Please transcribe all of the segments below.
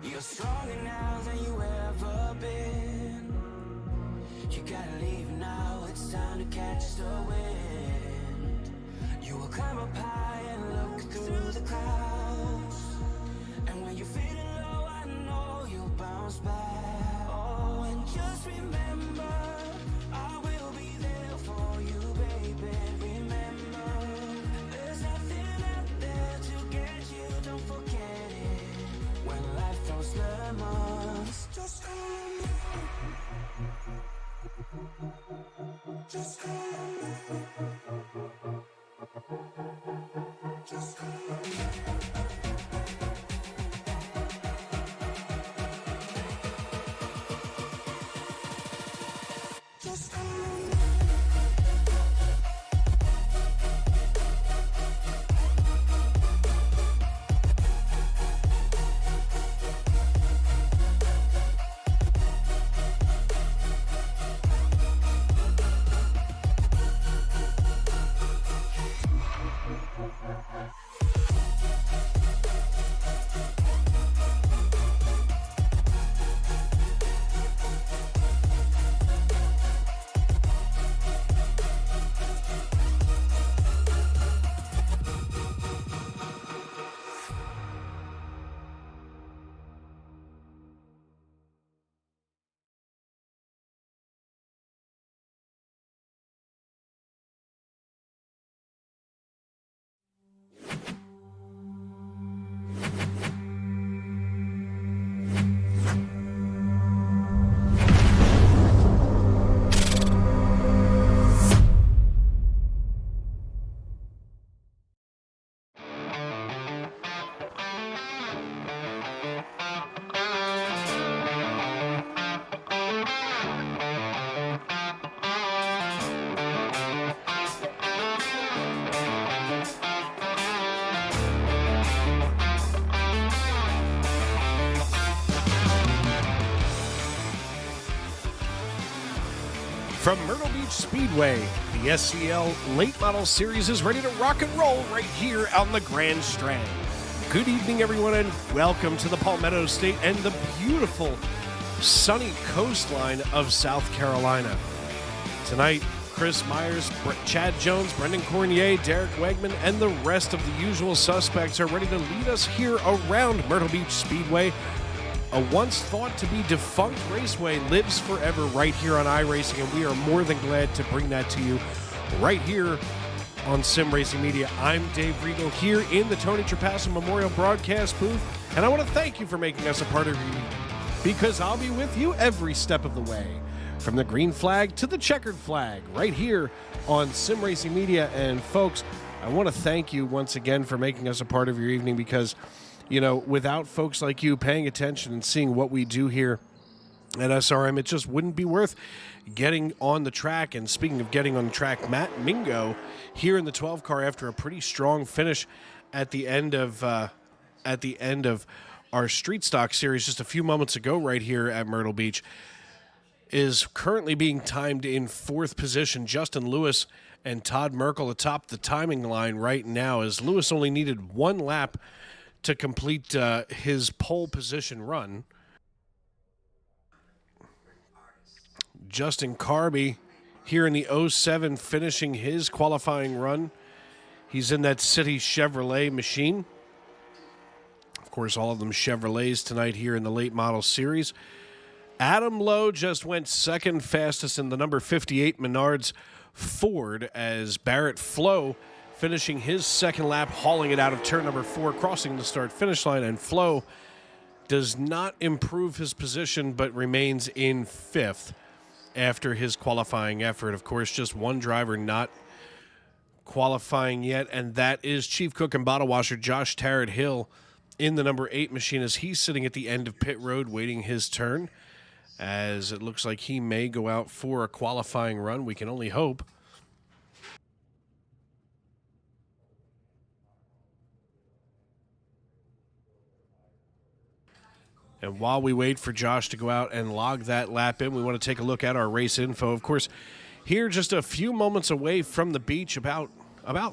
You're stronger now than you ever been. You gotta leave now, it's time to catch the wind. You will climb up high and look through the clouds. And when you're feeling low, I know you'll bounce back. Oh, and just remember, I will be there for you, baby. Remember, there's nothing out there to get you, don't forget it. When life throws lemons, just come. Just come. Just come. Just come. From Myrtle Beach Speedway, the SCL Late Model Series is ready to rock and roll right here on the Grand Strand. Good evening, everyone, and welcome to the Palmetto State and the beautiful sunny coastline of South Carolina. Tonight, Chris Myers, Chad Jones, Brendan Cornier, Derek Wegman, and the rest of the usual suspects are ready to lead us here around Myrtle Beach Speedway. A once thought to be defunct raceway lives forever right here on iRacing, and we are more than glad to bring that to you right here on Sim Racing Media. I'm Dave Regal here in the Tony Trapasso Memorial Broadcast booth, and I want to thank you for making us a part of your evening, because I'll be with you every step of the way, from the green flag to the checkered flag, right here on Sim Racing Media. And folks, I want to thank you once again for making us a part of your evening, because you know, without folks like you paying attention and seeing what we do here at SRM, it just wouldn't be worth getting on the track. And speaking of getting on the track, Matt Mingo here in the 12 car after a pretty strong finish at the end of our Street Stock series just a few moments ago right here at Myrtle Beach, is currently being timed in fourth position. Justin Lewis and Todd Merkel atop the timing line right now, as Lewis only needed one lap to complete his pole position run. Justin Carby here in the 07 finishing his qualifying run. He's in that City Chevrolet machine. Of course, all of them Chevrolets tonight here in the late model series. Adam Lowe just went second fastest in the number 58 Menards Ford, as Barrett Flo finishing his second lap, hauling it out of turn number 4, crossing the start-finish line, and Flo does not improve his position but remains in 5th after his qualifying effort. Of course, just one driver not qualifying yet, and that is Chief Cook and Bottle Washer Josh Tarrant Hill in the number 8 machine, as he's sitting at the end of pit road waiting his turn, as it looks like he may go out for a qualifying run. We can only hope. And while we wait for Josh to go out and log that lap in, we want to take a look at our race info. Of course, here just a few moments away from the beach, about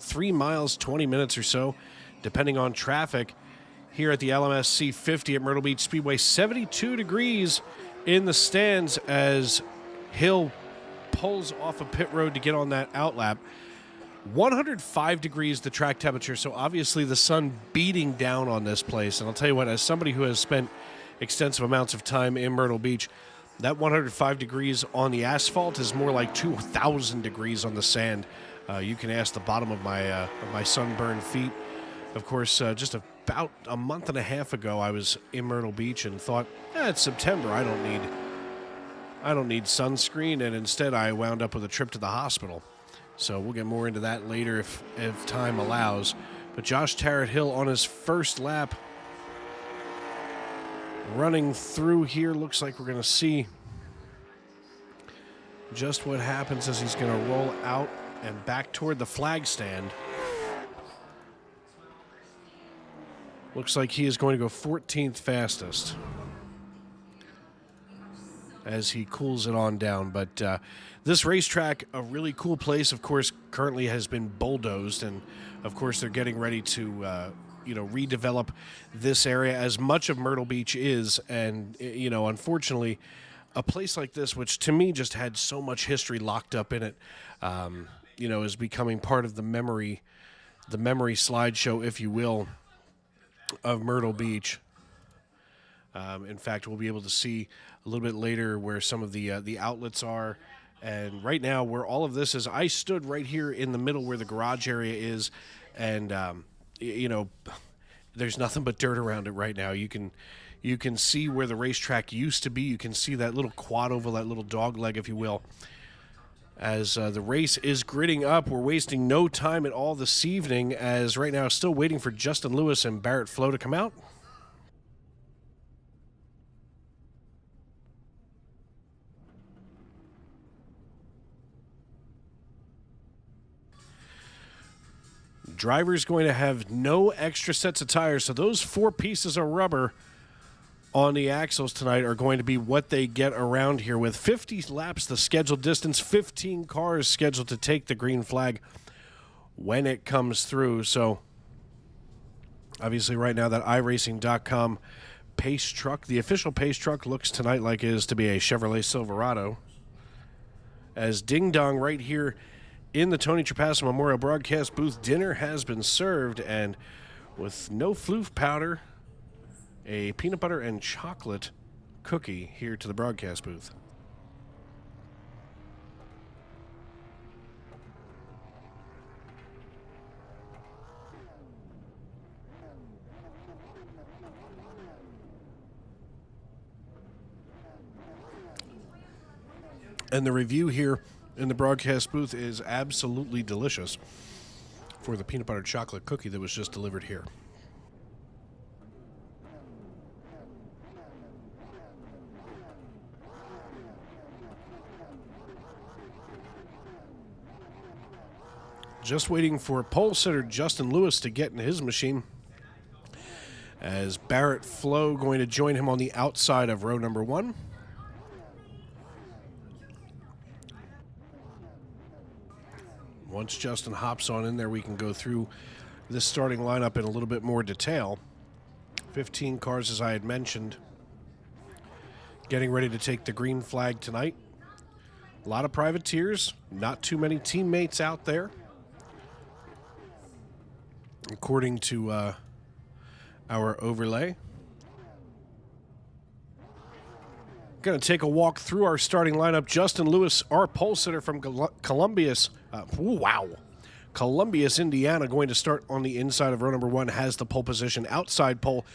3 miles, 20 minutes or so, depending on traffic, here at the LMSC 50 at Myrtle Beach Speedway. 72 degrees in the stands as Hill pulls off a pit road to get on that outlap. 105 degrees the track temperature, so obviously the sun beating down on this place. And I'll tell you what, as somebody who has spent extensive amounts of time in Myrtle Beach, that 105 degrees on the asphalt is more like 2,000 degrees on the sand. You can ask the bottom of my sunburned feet. Of course, just about a month and a half ago, I was in Myrtle Beach and thought, it's September. I don't need sunscreen, and instead I wound up with a trip to the hospital. So we'll get more into that later if time allows. But Josh Tarrant Hill on his first lap, running through here. Looks like we're going to see just what happens as he's going to roll out and back toward the flag stand. Looks like he is going to go 14th fastest as he cools it on down. But this racetrack, a really cool place, of course, currently has been bulldozed. And, of course, they're getting ready to redevelop this area, as much of Myrtle Beach is. And, unfortunately, a place like this, which to me just had so much history locked up in it, is becoming part of the memory slideshow, if you will, of Myrtle Beach. In fact, we'll be able to see a little bit later where some of the outlets are. And right now, where all of this is, I stood right here in the middle where the garage area is, and there's nothing but dirt around it right now. You can see where the racetrack used to be. You can see that little quad oval, that little dog leg, if you will. As the race is gridding up, we're wasting no time at all this evening, as right now still waiting for Justin Lewis and Barrett Flo to come out. Driver's going to have no extra sets of tires, so those 4 pieces of rubber on the axles tonight are going to be what they get around here. With 50 laps the scheduled distance, 15 cars scheduled to take the green flag when it comes through. So obviously right now that iRacing.com pace truck, the official pace truck, looks tonight like it is to be a Chevrolet Silverado, as Ding Dong right here in the Tony Trapasso Memorial Broadcast booth, dinner has been served, and with no floof powder, a peanut butter and chocolate cookie here to the broadcast booth. And the review here in the broadcast booth is absolutely delicious for the peanut butter chocolate cookie that was just delivered here. Just waiting for pole sitter Justin Lewis to get in his machine, as Barrett Flo going to join him on the outside of row number 1. Once Justin hops on in there, we can go through this starting lineup in a little bit more detail. 15 cars, as I had mentioned, getting ready to take the green flag tonight. A lot of privateers, not too many teammates out there, according to our overlay. Going to take a walk through our starting lineup. Justin Lewis, our pole sitter from Columbius, Indiana, going to start on the inside of row number 1, has the pole position. Outside pole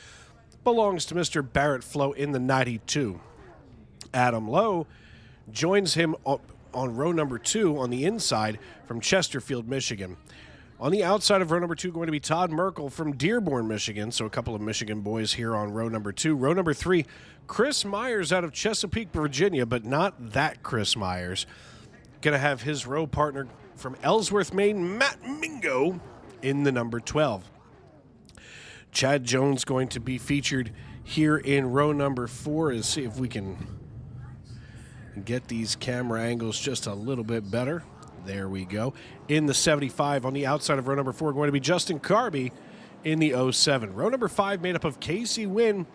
belongs to Mr. Barrett Flo in the 92. Adam Lowe joins him on row number 2 on the inside from Chesterfield, Michigan. On the outside of row number 2, going to be Todd Merkel from Dearborn, Michigan. So a couple of Michigan boys here on row number 2. Row number 3, Chris Myers out of Chesapeake, Virginia, but not that Chris Myers. Going to have his row partner from Ellsworth, Maine, Matt Mingo, in the number 12. Chad Jones going to be featured here in row number 4. Let's see if we can get these camera angles just a little bit better. There we go. In the 75, on the outside of row number 4, going to be Justin Carby in the 07. Row number 5 made up of Casey Wynn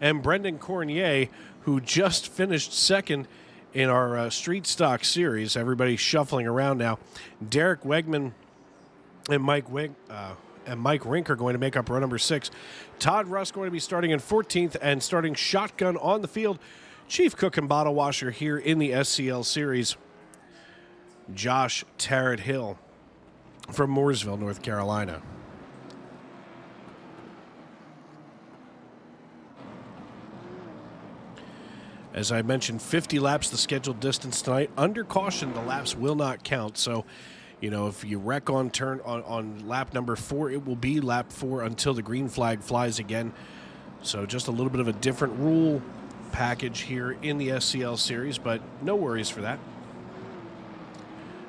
and Brendan Cornier, who just finished second in our Street Stock Series. Everybody shuffling around now. Derek Wegman and Mike Rink are going to make up row number 6. Todd Russ going to be starting in 14th and starting shotgun on the field. Chief cook and bottle washer here in the SCL Series, Josh Tarrant Hill from Mooresville, North Carolina. As I mentioned, 50 laps the scheduled distance tonight. Under caution, the laps will not count. So, you know, if you wreck on turn on lap number 4, it will be lap 4 until the green flag flies again. So just a little bit of a different rule package here in the SCL Series, but no worries for that.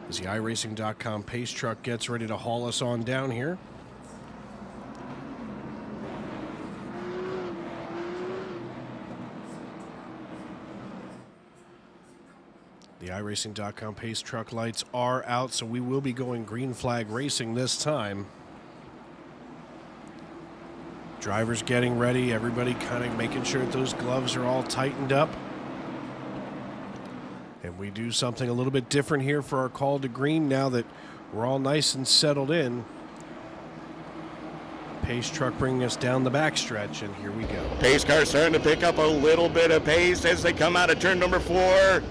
As the iRacing.com pace truck gets ready to haul us on down here. The iRacing.com pace truck lights are out, so we will be going green flag racing this time. Drivers getting ready, everybody kind of making sure that those gloves are all tightened up. And we do something a little bit different here for our call to green now that we're all nice and settled in. Pace truck bringing us down the backstretch, and here we go. Pace car starting to pick up a little bit of pace as they come out of turn number 4.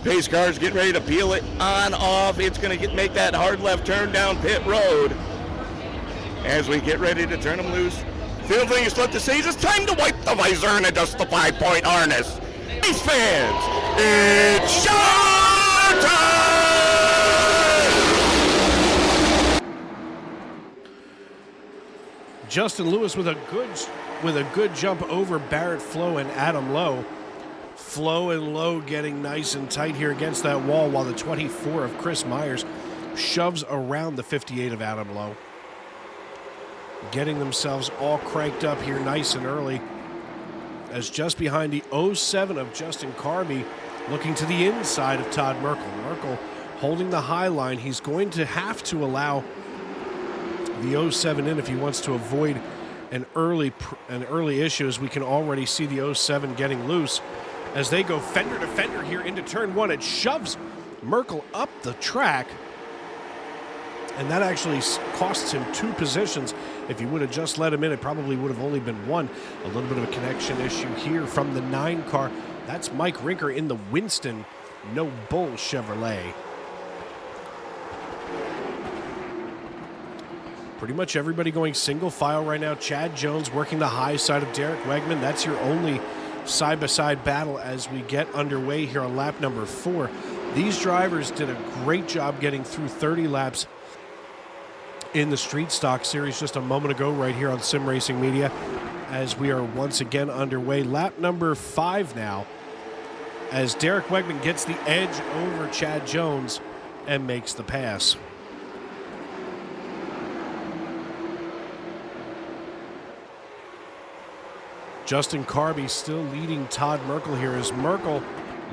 Pace car's getting ready to peel it on off. It's going to make that hard left turn down pit road as we get ready to turn them loose. Field thing is left to say it's time to wipe the visor and adjust the 5-point harness. Pace fans, it's showtime! Justin Lewis with a good jump over Barrett Flo and Adam Lowe. Flo and Lowe getting nice and tight here against that wall, while the 24 of Chris Myers shoves around the 58 of Adam Lowe. Getting themselves all cranked up here nice and early, as just behind the 07 of Justin Carby, looking to the inside of Todd Merkel. Merkel holding the high line. He's going to have to allow the 07 in if he wants to avoid an early issue, as we can already see the 07 getting loose. As they go fender to fender here into turn 1, it shoves Merkel up the track. And that actually costs him 2 positions. If he would have just let him in, it probably would have only been 1. A little bit of a connection issue here from the 9 car. That's Mike Rinker in the Winston No Bull Chevrolet. Pretty much everybody going single file right now. Chad Jones working the high side of Derek Wegman. That's your only side-by-side battle as we get underway here on lap number 4. These drivers did a great job getting through 30 laps in the Street Stock Series just a moment ago right here on Sim Racing Media, as we are once again underway. Lap number 5 now, as Derek Wegman gets the edge over Chad Jones and makes the pass. Justin Carby still leading Todd Merkel here, as Merkel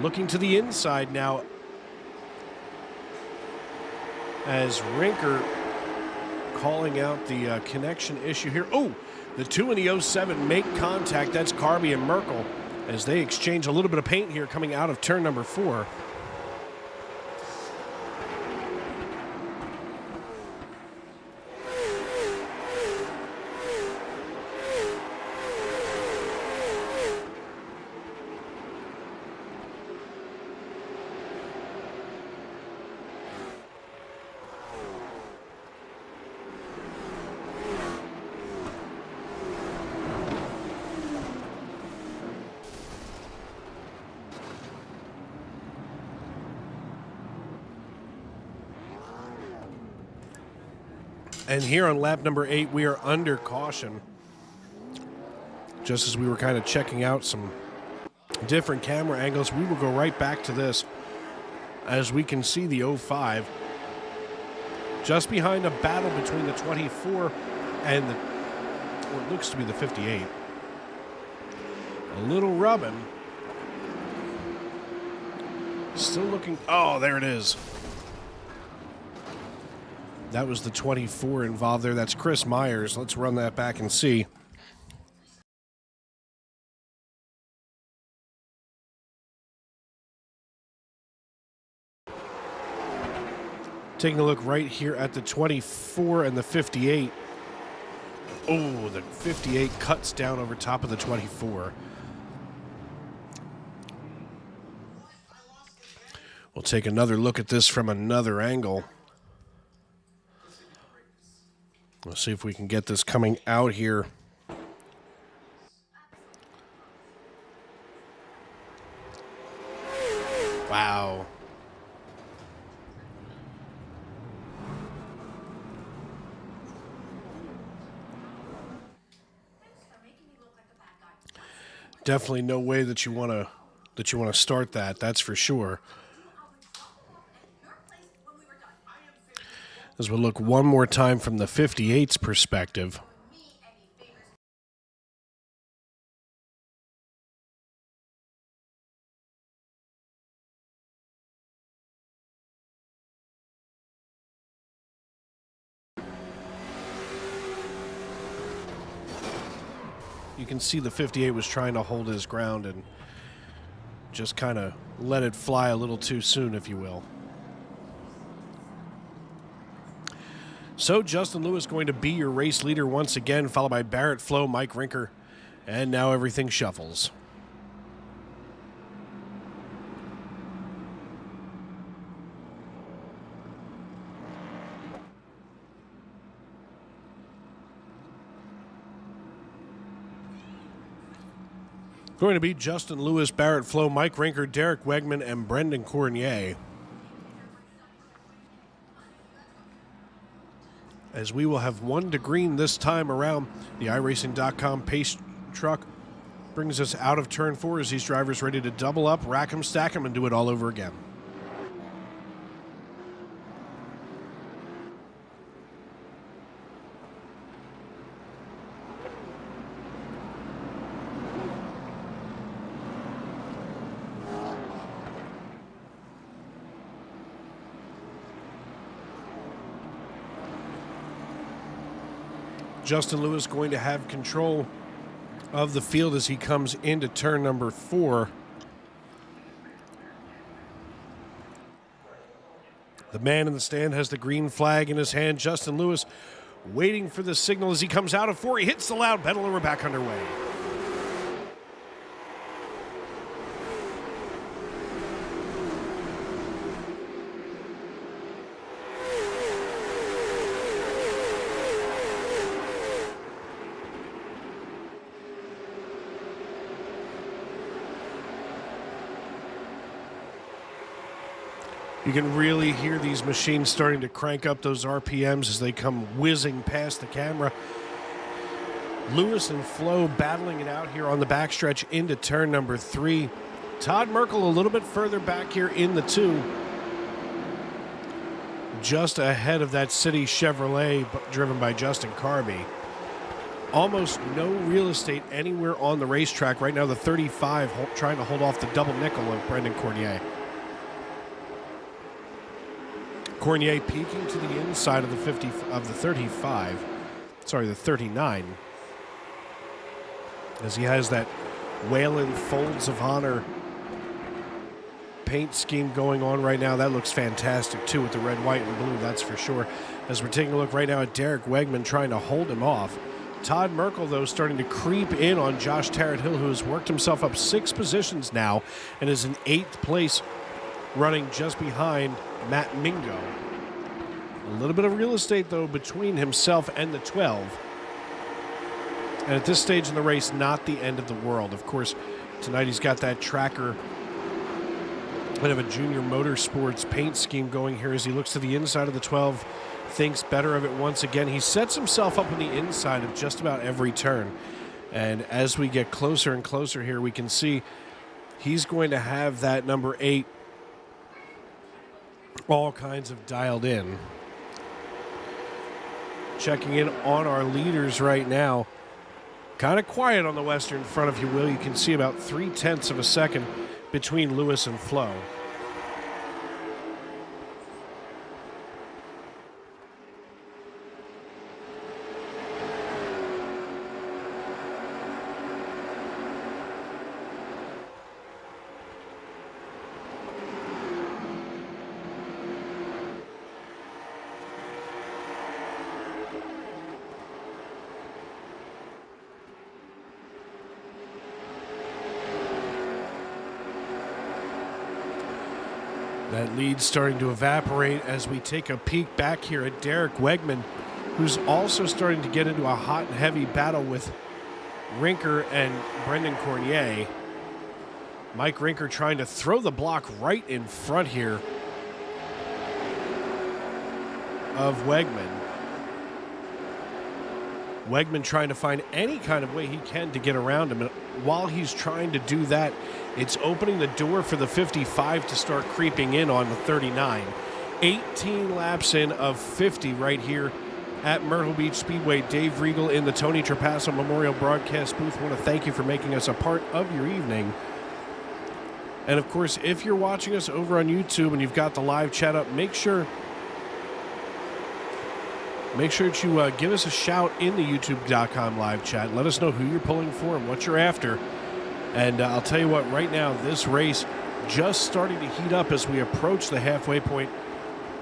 looking to the inside now, as Rinker calling out the connection issue here. Oh, the 2 in the 07 make contact. That's Carby and Merkel as they exchange a little bit of paint here coming out of turn number 4. And here on lap number 8, we are under caution. Just as we were kind of checking out some different camera angles, we will go right back to this as we can see the 05 just behind a battle between the 24 and what looks to be the 58. A little rubbing. Still looking. Oh, there it is. That was the 24 involved there. That's Chris Myers. Let's run that back and see. Taking a look right here at the 24 and the 58. Oh, the 58 cuts down over top of the 24. We'll take another look at this from another angle. Let's see if we can get this coming out here. Wow. Definitely no way that you want to start that. That's for sure. As we'll look one more time from the 58's perspective. You can see the 58 was trying to hold his ground and just kind of let it fly a little too soon, if you will. So Justin Lewis going to be your race leader once again, followed by Barrett Flo, Mike Rinker, and now everything shuffles. Going to be Justin Lewis, Barrett Flo, Mike Rinker, Derek Wegman, and Brendan Cornier. As we will have one to green this time around. The iRacing.com pace truck brings us out of turn 4 as these drivers ready to double up, rack them, stack them, and do it all over again. Justin Lewis going to have control of the field as he comes into turn number 4. The man in the stand has the green flag in his hand. Justin Lewis waiting for the signal as he comes out of 4. He hits the loud pedal and we're back underway. You can really hear these machines starting to crank up those RPMs as they come whizzing past the camera. Lewis and Flo battling it out here on the backstretch into turn number 3. Todd Merkel a little bit further back here in the 2. Just ahead of that City Chevrolet driven by Justin Carby. Almost no real estate anywhere on the racetrack. Right now the 35 trying to hold off the double nickel of Brendan Cornier. Cornier peeking to the inside of the 39, as he has that Whalen Folds of Honor paint scheme going on right now. That looks fantastic too with the red, white, and blue, that's for sure. As we're taking a look right now at Derek Wegman trying to hold him off. Todd Merkel, though, starting to creep in on Josh Tarrant-Hill, who has worked himself up 6 positions now and is in 8th place, running just behind Matt Mingo. A little bit of real estate, though, between himself and the 12. And at this stage in the race, not the end of the world. Of course, tonight he's got that tracker, bit of a Junior Motorsports paint scheme going here as he looks to the inside of the 12, thinks better of it once again. He sets himself up on the inside of just about every turn. And as we get closer and closer here, we can see he's going to have that number 8 all kinds of dialed in. Checking in on our leaders right now. Kind of quiet on the western front, if you will. You can see about 0.3 of a second between Lewis and Flo. That lead's starting to evaporate as we take a peek back here at Derek Wegman, who's also starting to get into a hot and heavy battle with Rinker and Brendan Cornier. Mike Rinker trying to throw the block right in front here of Wegman. Wegman trying to find any kind of way he can to get around him. And while he's trying to do that, it's opening the door for the 55 to start creeping in on the 39. 18 laps in of 50 right here at Myrtle Beach Speedway. Dave Riegel in the Tony Trapasso Memorial Broadcast booth. I want to thank you for making us a part of your evening. And of course, if you're watching us over on YouTube and you've got the live chat up, make sure that you give us a shout in the youtube.com live chat. Let us know who you're pulling for and what you're after. And I'll tell you what, right now, this race just starting to heat up as we approach the halfway point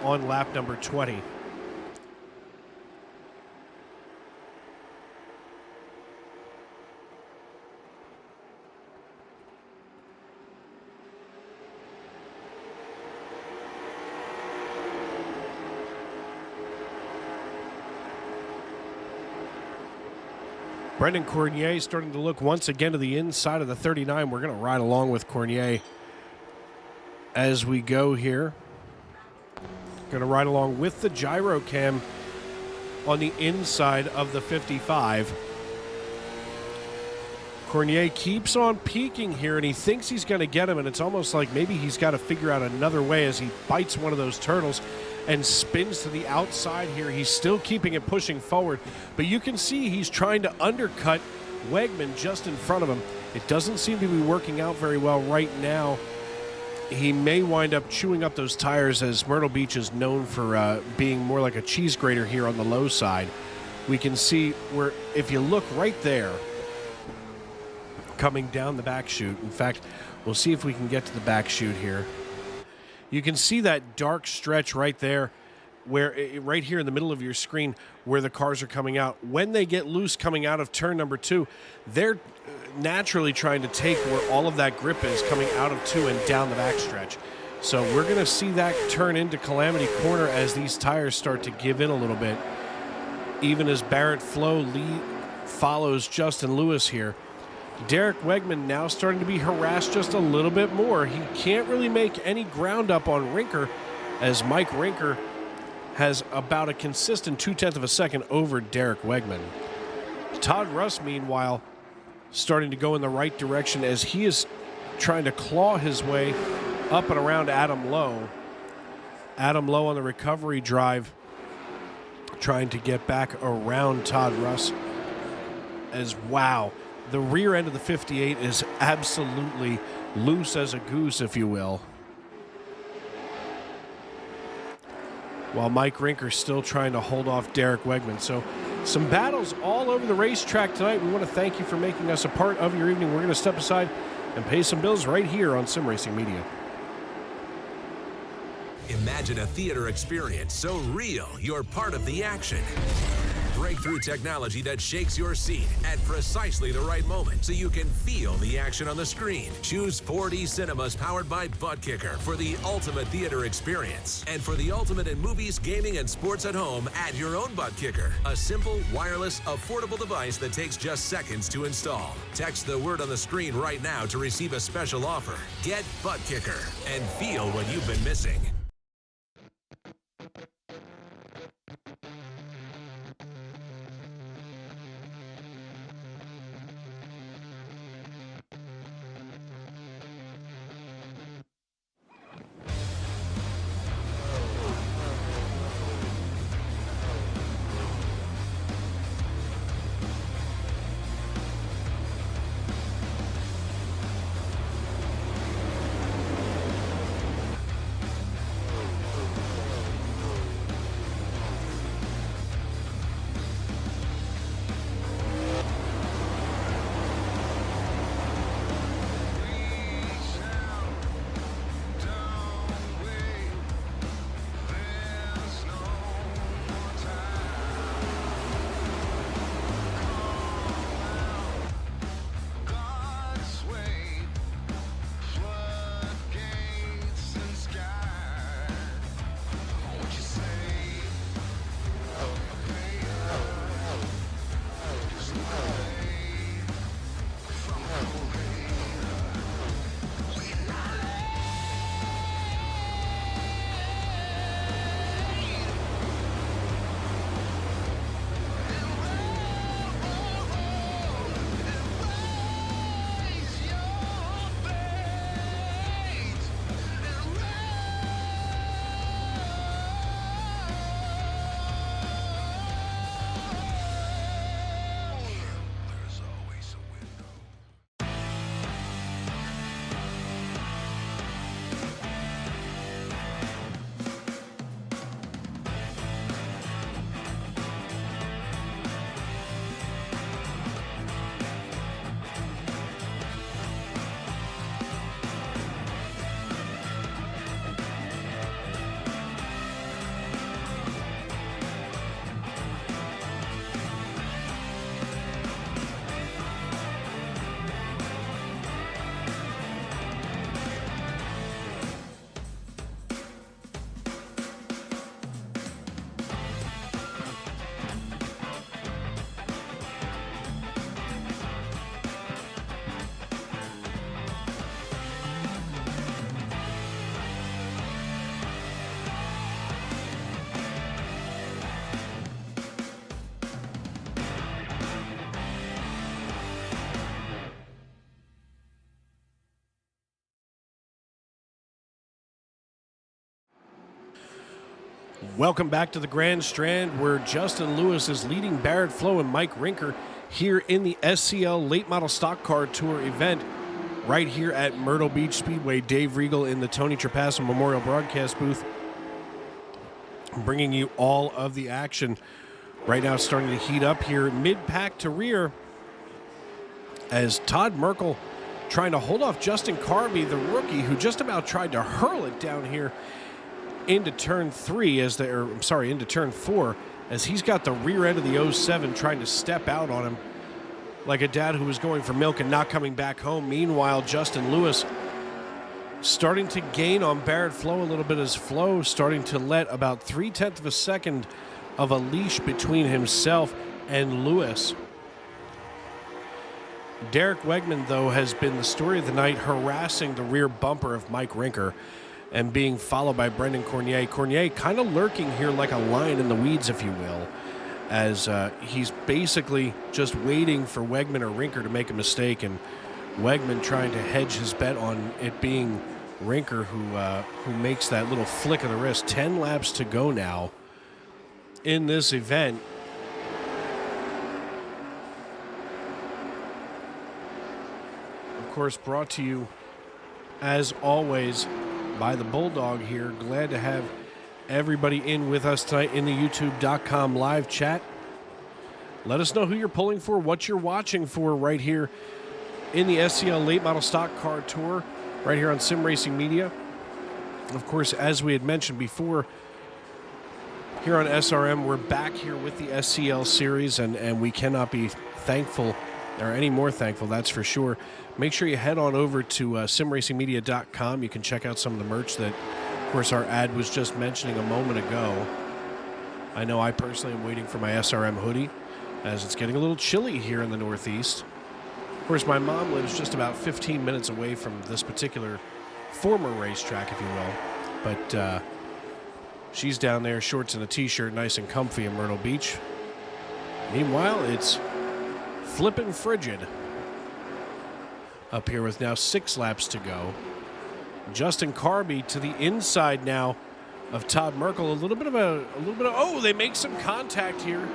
on lap number 20. Brendan Cornier starting to look once again to the inside of the 39. We're going to ride along with Cornier as we go here. Going to ride along with the gyro cam on the inside of the 55. Cornier keeps on peeking here, and he thinks he's going to get him, and it's almost like maybe he's got to figure out another way as he bites one of those turtles and spins to the outside here. He's still keeping it pushing forward, but you can see he's trying to undercut Wegman just in front of him. It doesn't seem to be working out very well right now. He may wind up chewing up those tires, as Myrtle Beach is known for being more like a cheese grater here on the low side. We can see where, if you look right there, coming down the back chute. In fact, we'll see if we can get to the back chute here. You can see that dark stretch right there, where right here in the middle of your screen where the cars are coming out. When they get loose coming out of turn number 2, they're naturally trying to take where all of that grip is coming out of 2 and down the back stretch. So we're going to see that turn into Calamity Corner as these tires start to give in a little bit. Even as Barrett Flo follows Justin Lewis here. Derek Wegman now starting to be harassed just a little bit more. He can't really make any ground up on Rinker, as Mike Rinker has about a consistent 0.2 of a second over Derek Wegman. Todd Russ, meanwhile, starting to go in the right direction as he is trying to claw his way up and around Adam Lowe. Adam Lowe on the recovery drive, trying to get back around Todd Russ. As wow, the rear end of the 58 is absolutely loose as a goose, if you will. While Mike Rinker's still trying to hold off Derek Wegman. So some battles all over the racetrack tonight. We want to thank you for making us a part of your evening. We're going to step aside and pay some bills right here on Sim Racing Media. Imagine a theater experience so real you're part of the action. Breakthrough technology that shakes your seat at precisely the right moment so you can feel the action on the screen. Choose 4D Cinemas powered by Butt Kicker for the ultimate theater experience. And for the ultimate in movies, gaming, and sports at home, add your own Butt Kicker. A simple, wireless, affordable device that takes just seconds to install. Text the word on the screen right now to receive a special offer. Get Butt Kicker and feel what you've been missing. Welcome back to the Grandstand, where Justin Lewis is leading Barrett Flo and Mike Rinker here in the SCL Late Model Stock Car Tour event right here at Myrtle Beach Speedway. Dave Regal in the Tony Trapasso Memorial Broadcast booth, bringing you all of the action. Right now it's starting to heat up here, mid-pack to rear, as Todd Merkel trying to hold off Justin Carby, the rookie, who just about tried to hurl it down here into turn 3 into turn 4, as he's got the rear end of the 07 trying to step out on him like a dad who was going for milk and not coming back home. Meanwhile, Justin Lewis starting to gain on Barrett Flo a little bit, as Flo starting to let about 0.3 of a second of a leash between himself and Lewis. Derek Wegman, though, has been the story of the night, harassing the rear bumper of Mike Rinker and being followed by Brendan Cornier. Cornier kind of lurking here like a lion in the weeds, if you will, as he's basically just waiting for Wegman or Rinker to make a mistake, and Wegman trying to hedge his bet on it being Rinker who makes that little flick of the wrist. 10 laps to go now in this event. Of course, brought to you, as always, by the Bulldog here. Glad to have everybody in with us tonight in the youtube.com live chat. Let us know who you're pulling for, what you're watching for right here in the SCL Late Model Stock Car Tour, right here on Sim Racing Media. Of course, as we had mentioned before, here on SRM, we're back here with the SCL series, and we cannot be thankful, or any more thankful, that's for sure. Make sure you head on over to simracingmedia.com. You can check out some of the merch that, of course, our ad was just mentioning a moment ago. I know I personally am waiting for my SRM hoodie, as it's getting a little chilly here in the Northeast. Of course, my mom lives just about 15 minutes away from this particular former racetrack, if you will. But she's down there, shorts and a t-shirt, nice and comfy in Myrtle Beach. Meanwhile, it's flippin' frigid up here with now 6 laps to go. Justin Carby to the inside now of Todd Merkel. A little bit of oh, they make some contact here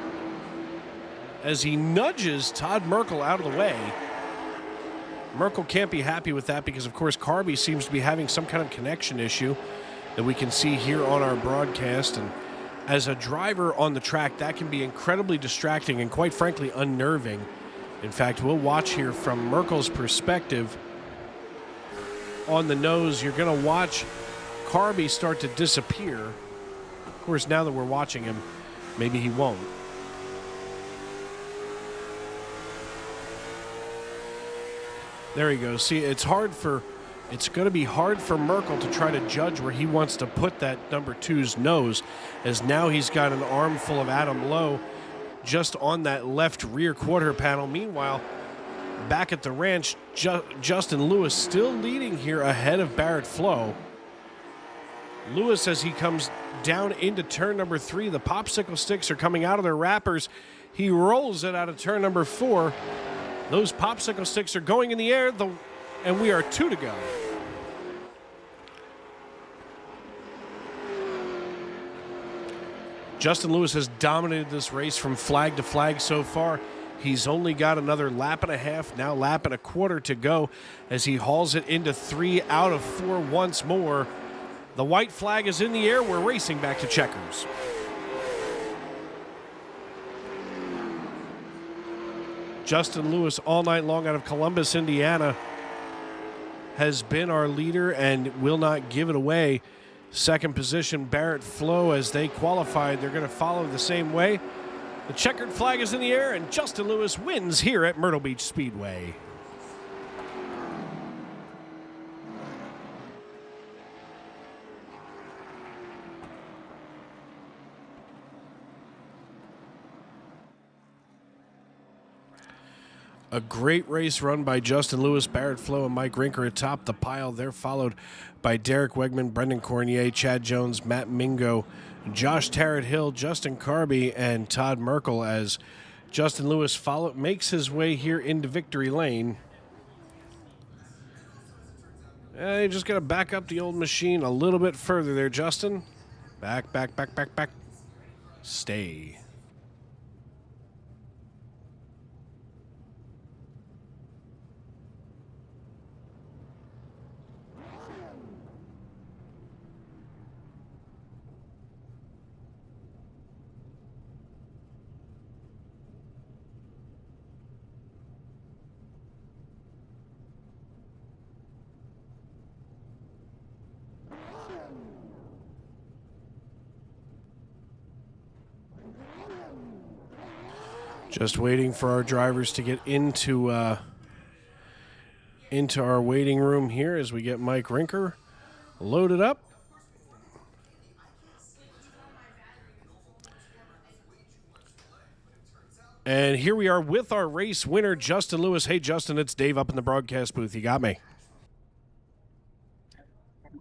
as he nudges Todd Merkel out of the way. Merkel can't be happy with that because, of course, Carby seems to be having some kind of connection issue that we can see here on our broadcast. And as a driver on the track, that can be incredibly distracting and, quite frankly, unnerving. In fact, we'll watch here from Merkel's perspective on the nose. You're going to watch Carby start to disappear. Of course, now that we're watching him, maybe he won't. There he goes. See, it's going to be hard for Merkel to try to judge where he wants to put that number 2's nose, as now he's got an armful of Adam Lowe just on that left rear quarter panel. Meanwhile, back at the ranch, Justin Lewis still leading here ahead of Barrett Flo. Lewis, as he comes down into turn number 3, the popsicle sticks are coming out of their wrappers. He rolls it out of turn number 4. Those popsicle sticks are going in the air, and we are 2 to go. Justin Lewis has dominated this race from flag to flag so far. He's only got another lap and a half, now lap and a quarter to go, as he hauls it into 3 out of 4 once more. The white flag is in the air. We're racing back to checkers. Justin Lewis, all night long out of Columbus, Indiana, has been our leader and will not give it away. Second position, Barrett Flo, as they qualified. They're going to follow the same way. The checkered flag is in the air, and Justin Lewis wins here at Myrtle Beach Speedway. A great race run by Justin Lewis, Barrett Flo, and Mike Rinker atop the pile. They're followed by Derek Wegman, Brendan Cornier, Chad Jones, Matt Mingo, Josh Tarrant-Hill, Justin Carby, and Todd Merkel, as Justin Lewis makes his way here into victory lane. You just got to back up the old machine a little bit further there, Justin. Back, back, back, back, back. Stay. Just waiting for our drivers to get into our waiting room here as we get Mike Rinker loaded up. And here we are with our race winner, Justin Lewis. Hey, Justin, it's Dave up in the broadcast booth. You got me?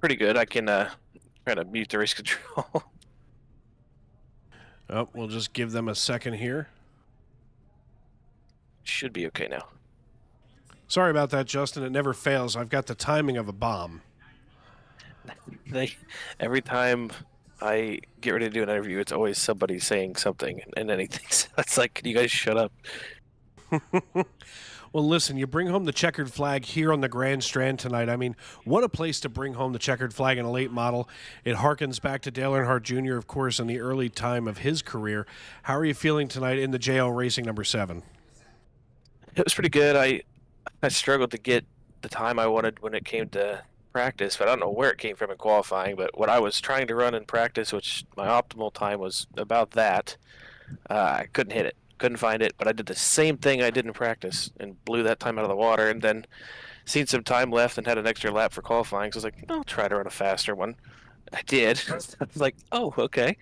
Pretty good. I can try to mute the race control. Oh, we'll just give them a second here. Should be okay now. Sorry about that, Justin. It never fails. I've got the timing of a bomb. Every time I get ready to do an interview, it's always somebody saying something and anything. So it's like, can you guys shut up? Well, listen, you bring home the checkered flag here on the Grand Strand tonight. I mean, what a place to bring home the checkered flag in a late model. It harkens back to Dale Earnhardt Jr., of course, in the early time of his career. How are you feeling tonight in the JL Racing number 7? It was pretty good. I struggled to get the time I wanted when it came to practice, but I don't know where it came from in qualifying. But what I was trying to run in practice, which my optimal time was about that, I couldn't hit it. Couldn't find it, but I did the same thing I did in practice and blew that time out of the water, and then seen some time left and had an extra lap for qualifying, so I was like, I'll try to run a faster one. I did. I was like, oh, okay.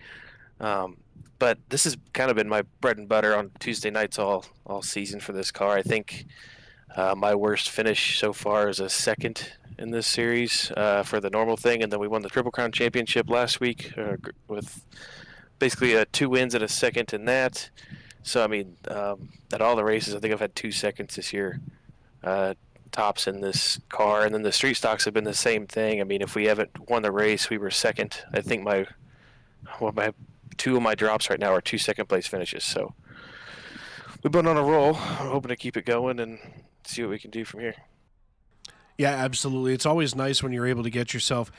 But this has kind of been my bread and butter on Tuesday nights all season for this car. I think my worst finish so far is a second in this series for the normal thing, and then we won the Triple Crown Championship last week with basically 2 wins and a second in that. So, I mean, at all the races, I think I've had 2 seconds this year, tops in this car. And then the street stocks have been the same thing. I mean, if we haven't won the race, we were second. I think my 2 of my drops right now are 2 second-place finishes. So we've been on a roll. I'm hoping to keep it going and see what we can do from here. Yeah, absolutely. It's always nice when you're able to get yourself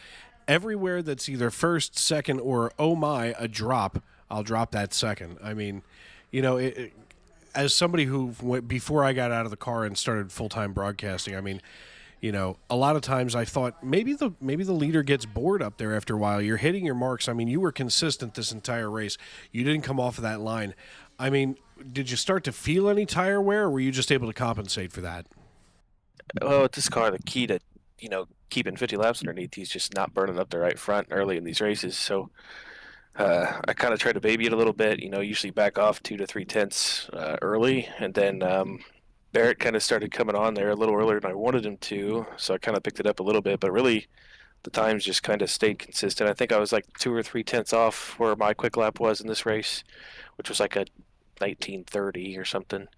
everywhere that's either first, second, or, oh my, a drop. I'll drop that second. I mean, you know, as somebody who, before I got out of the car and started full-time broadcasting, I mean, you know, a lot of times I thought maybe the leader gets bored up there after a while. You're hitting your marks. I mean, you were consistent this entire race. You didn't come off of that line. I mean, did you start to feel any tire wear, or were you just able to compensate for that? Well, with this car, the key to, you know, keeping 50 laps underneath, he's just not burning up the right front early in these races. So I kind of try to baby it a little bit, you know, usually back off 2 to 3 tenths early. And then Barrett kind of started coming on there a little earlier than I wanted him to. So I kind of picked it up a little bit, but really the times just kind of stayed consistent. I think I was like 2 or 3 tenths off where my quick lap was in this race, which was like a 1930 or something.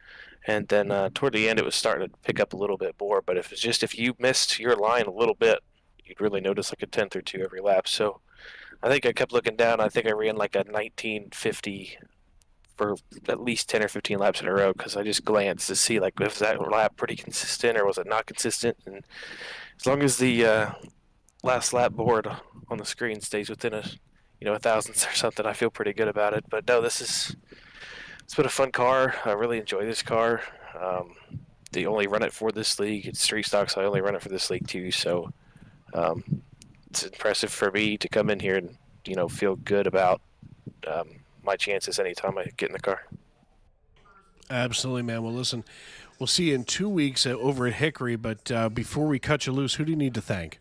And then toward the end, it was starting to pick up a little bit more. But if you missed your line a little bit, you'd really notice like a tenth or 2 every lap. So I think I kept looking down. I think I ran like a 1950 for at least 10 or 15 laps in a row because I just glanced to see like was that lap pretty consistent or was it not consistent. And as long as the last lap board on the screen stays within a thousandths or something, I feel pretty good about it. But no, it's been a fun car. I really enjoy this car. They only run it for this league. It's street stock, so I only run it for this league too. So it's impressive for me to come in here and, you know, feel good about my chances anytime I get in the car. Absolutely, man. Well, listen, we'll see you in 2 weeks over at Hickory. But before we cut you loose, who do you need to thank?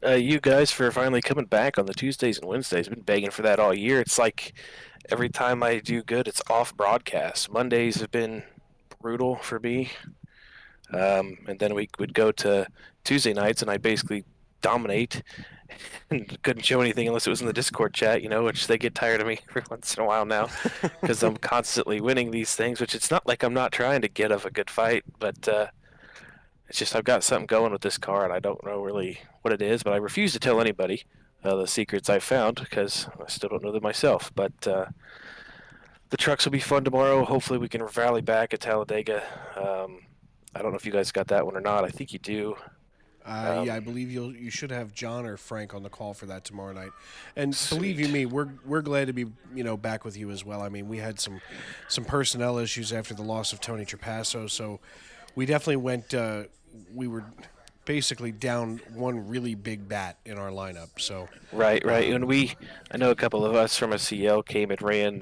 You guys for finally coming back on the Tuesdays and Wednesdays. I've been begging for that all year. It's like every time I do good, it's off broadcast. Mondays have been brutal for me. And then we would go to Tuesday nights, and I basically dominate and couldn't show anything unless it was in the Discord chat, you know, which they get tired of me every once in a while now because I'm constantly winning these things, which it's not like I'm not trying to get of a good fight, but it's just I've got something going with this car, and I don't know really what it is, but I refuse to tell anybody. the secrets I found, because I still don't know them myself. But the trucks will be fun tomorrow. Hopefully we can rally back at Talladega. I don't know if you guys got that one or not. I think you do. Yeah, I believe you should have John or Frank on the call for that tomorrow night. And believe you Sweet. me, we're glad to be back with you as well. I mean, we had some personnel issues after the loss of Tony Trapasso, so we definitely went. We were basically down one really big bat in our lineup. So Right. And I know a couple of us from SCL came and ran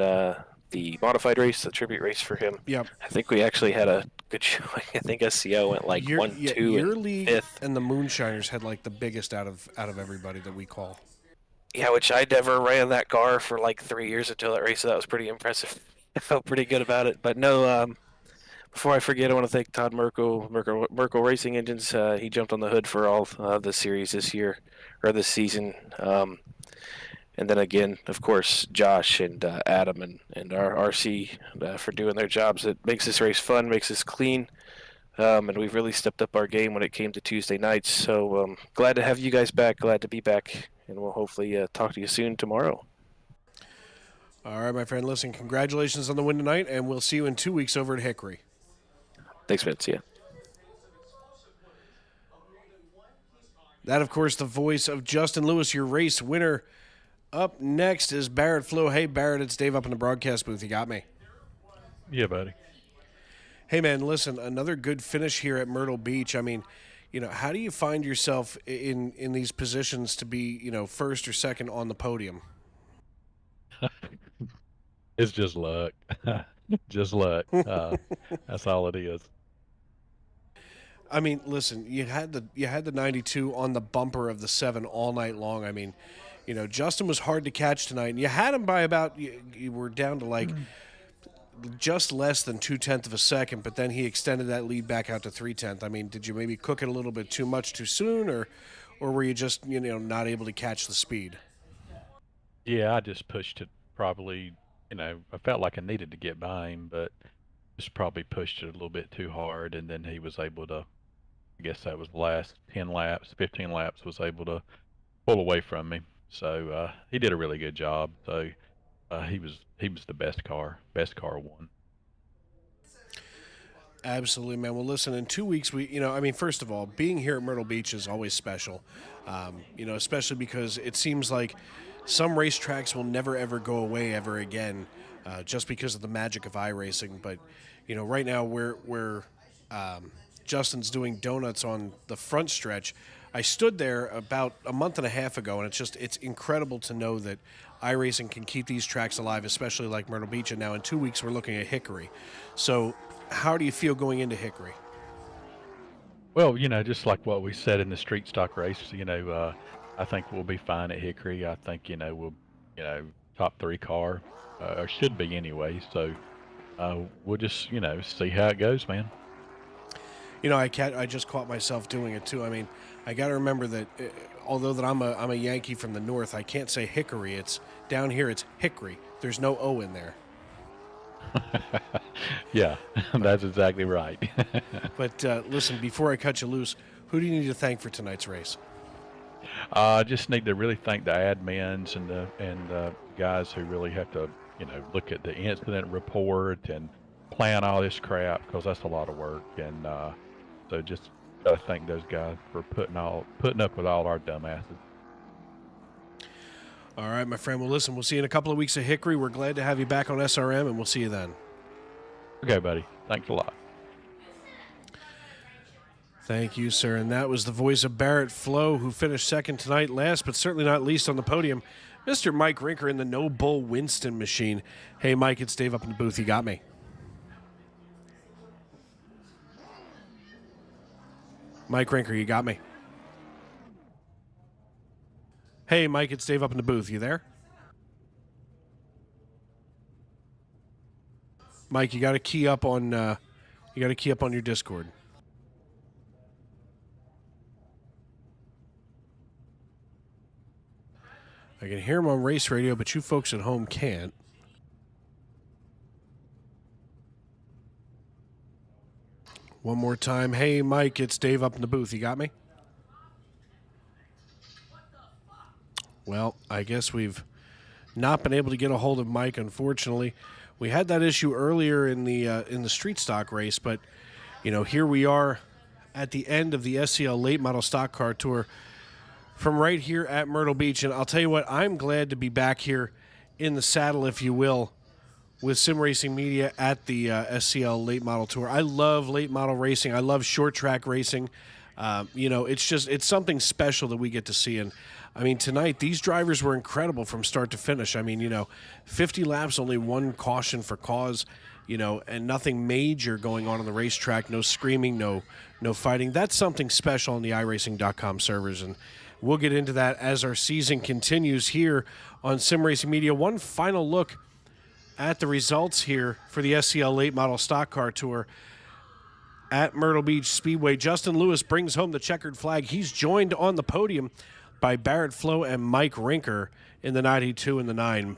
the modified race, the tribute race for him. Yep. I think we actually had a good showing. I think SCL went like 1-2 your and league fifth. and the Moonshiners had like the biggest out of everybody that we call. Yeah, which I never ran that car for like 3 years until that race, so that was pretty impressive. I felt pretty good about it. But no, before I forget, I want to thank Todd Merkel Racing Engines. He jumped on the hood for all the series this year, or this season. And then again, of course, Josh and Adam and our RC for doing their jobs. It makes this race fun, makes this clean. And we've really stepped up our game when it came to Tuesday nights. So glad to have you guys back, glad to be back. And we'll hopefully talk to you soon tomorrow. All right, my friend. Listen, congratulations on the win tonight, and we'll see you in 2 weeks over at Hickory. Thanks, man. See ya. That, of course, the voice of Justin Lewis, your race winner. Up next is Barrett Flo. Hey, Barrett, it's Dave up in the broadcast booth. You got me? Yeah, buddy. Hey, man, listen, another good finish here at Myrtle Beach. I mean, how do you find yourself in these positions to be, first or second on the podium? It's just luck. Just luck. That's all it is. I mean, listen, you had the 92 on the bumper of the 7 all night long. I mean, Justin was hard to catch tonight, and you had him by about you were down to like just less than 0.2 of a second, but then he extended that lead back out to 0.3. I mean, did you maybe cook it a little bit too much too soon, or were you just not able to catch the speed? Yeah, I just pushed it probably, I felt like I needed to get by him, but just probably pushed it a little bit too hard, and then he was able to, I guess that was the last 10 laps, 15 laps, was able to pull away from me. So he did a really good job. So he was the best car won. Absolutely, man. Well, listen, in 2 weeks, first of all, being here at Myrtle Beach is always special, especially because it seems like some racetracks will never, ever go away ever again just because of the magic of iRacing. But, right now we're Justin's doing donuts on the front stretch. I stood there about a month and a half ago, and it's incredible to know that iRacing can keep these tracks alive, especially like Myrtle Beach. And now in 2 weeks, we're looking at Hickory. So how do you feel going into Hickory? Well, just like what we said in the street stock race, I think we'll be fine at Hickory. I think, we'll, top 3 car, or should be anyway. So we'll just, see how it goes, man. I just caught myself doing it too. I mean, I got to remember that although that I'm a Yankee from the north, I can't say Hickory. It's down here. It's Hickory. There's no O in there. Yeah, that's exactly right. But listen, before I cut you loose, who do you need to thank for tonight's race? I just need to really thank the admins and the guys who really have to, look at the incident report and plan all this crap, because that's a lot of work. And so just gotta thank those guys for putting up with all our dumbasses. All right, my friend. Well, listen, we'll see you in a couple of weeks at Hickory. We're glad to have you back on SRM, and we'll see you then. Okay, buddy. Thanks a lot. Thank you, sir. And that was the voice of Barrett Flo, who finished second tonight. Last but certainly not least on the podium, Mr. Mike Rinker in the No Bull Winston machine. Hey, Mike, it's Dave up in the booth. You got me. Mike Rinker, you got me. Hey, Mike, it's Dave up in the booth. You there? Mike, you got to key up on your Discord. I can hear him on race radio, but you folks at home can't. One more time. Hey, Mike, it's Dave up in the booth. You got me? Well, I guess we've not been able to get a hold of Mike, unfortunately. We had that issue earlier in the street stock race, but here we are at the end of the SCL Late Model Stock Car Tour from right here at Myrtle Beach. And I'll tell you what, I'm glad to be back here in the saddle, if you will, with Sim Racing Media at the SCL Late Model Tour. I love late model racing. I love short track racing. It's something special that we get to see. And I mean, tonight, these drivers were incredible from start to finish. I mean, 50 laps, only one caution for cause, and nothing major going on the racetrack. No screaming, no fighting. That's something special on the iRacing.com servers. And we'll get into that as our season continues here on Sim Racing Media. One final look at the results here for the SCL Late Model Stock Car Tour at Myrtle Beach Speedway. Justin Lewis brings home the checkered flag. He's joined on the podium by Barrett Flo and Mike Rinker in the 92 and the 9.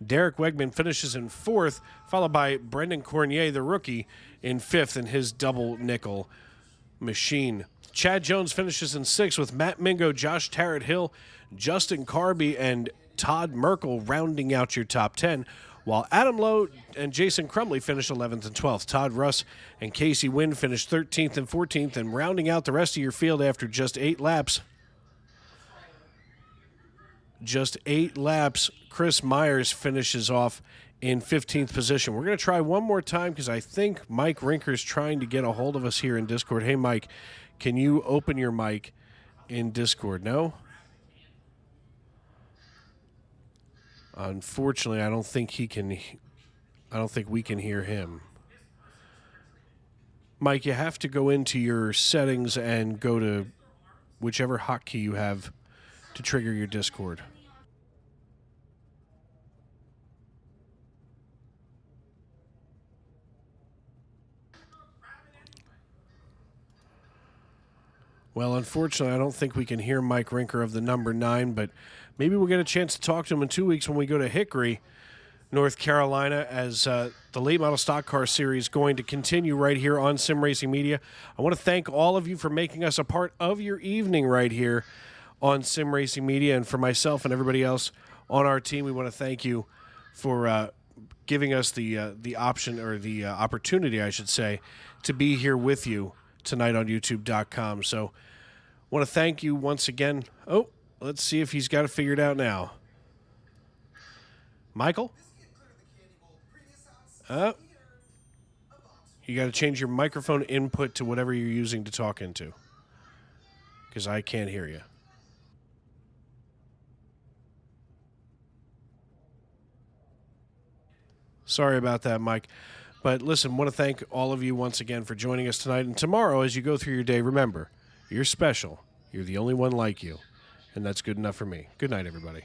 Derek Wegman finishes in 4th, followed by Brendan Cornier, the rookie, in 5th in his double nickel machine. Chad Jones finishes in 6th with Matt Mingo, Josh Tarrant Hill, Justin Carby, and Todd Merkel rounding out your top 10, while Adam Lowe and Jason Crumley finish 11th and 12th. Todd Russ and Casey Wynn finish 13th and 14th, and rounding out the rest of your field after just 8 laps. Chris Myers finishes off in 15th position. We're going to try one more time because I think Mike Rinker is trying to get a hold of us here in Discord. Hey, Mike, can you open your mic in Discord? No? Unfortunately, I don't think we can hear him. Mike, you have to go into your settings and go to whichever hotkey you have to trigger your Discord. Well, unfortunately, I don't think we can hear Mike Rinker of the number 9, but maybe we'll get a chance to talk to him in 2 weeks when we go to Hickory, North Carolina, as the Late Model Stock Car Series going to continue right here on Sim Racing Media. I want to thank all of you for making us a part of your evening right here on Sim Racing Media, and for myself and everybody else on our team, we want to thank you for giving us the option, or the opportunity, I should say, to be here with you tonight on YouTube.com. So I want to thank you once again. Oh, let's see if he's got it figured out now. Michael? You got to change your microphone input to whatever you're using to talk into, because I can't hear you. Sorry about that, Mike. But listen, want to thank all of you once again for joining us tonight. And tomorrow, as you go through your day, remember, you're special. You're the only one like you. And that's good enough for me. Good night, everybody.